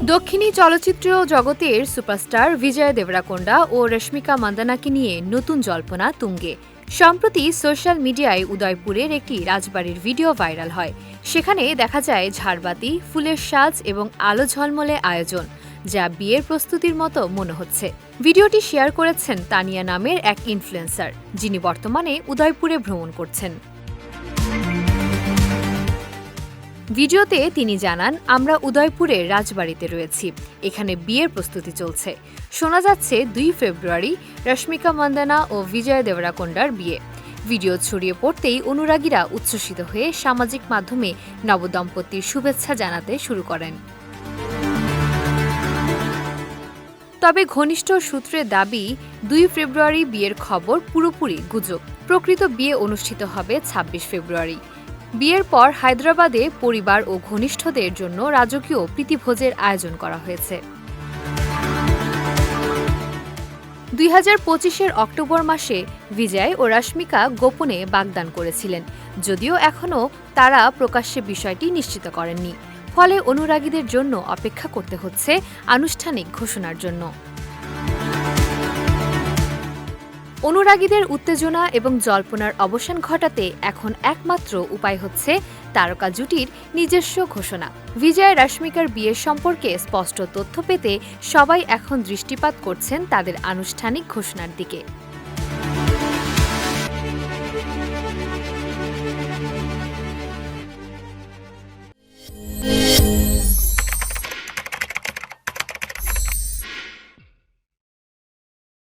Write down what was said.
দক্ষিণী চলচ্চিত্র জগতের সুপারস্টার বিজয় দেবরাকোন্ডা ও রশ্মিকা মান্দানাকে নিয়ে নতুন জল্পনা তুঙ্গে। সম্প্রতি সোশ্যাল মিডিয়ায় উদয়পুরের একটি রাজবাড়ির ভিডিও ভাইরাল হয়। সেখানে দেখা যায় ঝাড়বাতি, ফুলের সাজ এবং আলো ঝলমলে আয়োজন, যা বিয়ের প্রস্তুতির মতো মনে হচ্ছে। ভিডিওটি শেয়ার করেছেন তানিয়া নামের এক ইনফ্লুয়েন্সার, যিনি বর্তমানে উদয়পুরে ভ্রমণ করছেন। ভিডিওতে তিনি জানান, আমরা উদয়পুরের রাজবাড়িতে রয়েছি, এখানে বিয়ের প্রস্তুতি চলছে। শোনা যাচ্ছে 2 ফেব্রুয়ারি রশ্মিকা মান্দানা ও বিজয় দেবরাকোন্ডার বিয়ে। ভিডিও ছড়িয়ে পড়তেই অনুরাগীরা উচ্ছ্বসিত হয়ে সামাজিক মাধ্যমে নবদম্পতির শুভেচ্ছা জানাতে শুরু করেন। তবে ঘনিষ্ঠ সূত্রের দাবি, 2 ফেব্রুয়ারি বিয়ের খবর পুরোপুরি গুজব। প্রকৃত বিয়ে অনুষ্ঠিত হবে 26 ফেব্রুয়ারি। বিয়ের পর হায়দ্রাবাদে পরিবার ও ঘনিষ্ঠদের জন্য রাজকীয় প্রীতিভোজের আয়োজন করা হয়েছে। 2025-এর অক্টোবর মাসে বিজয় ও রশ্মিকা গোপনে বাগদান করেছিলেন, যদিও এখনও তারা প্রকাশ্যে বিষয়টি নিশ্চিত করেননি। ফলে অনুরাগীদের জন্য অপেক্ষা করতে হচ্ছে আনুষ্ঠানিক ঘোষণার জন্য। অনুরাগীদের উত্তেজনা এবং জল্পনার অবসান ঘটাতে এখন একমাত্র উপায় হচ্ছে তারকা জুটির নিজস্ব ঘোষণা। বিজয় রশ্মিকার বিয়ের সম্পর্কে স্পষ্ট তথ্য পেতে সবাই এখন দৃষ্টিপাত করছেন তাদের আনুষ্ঠানিক ঘোষণার দিকে।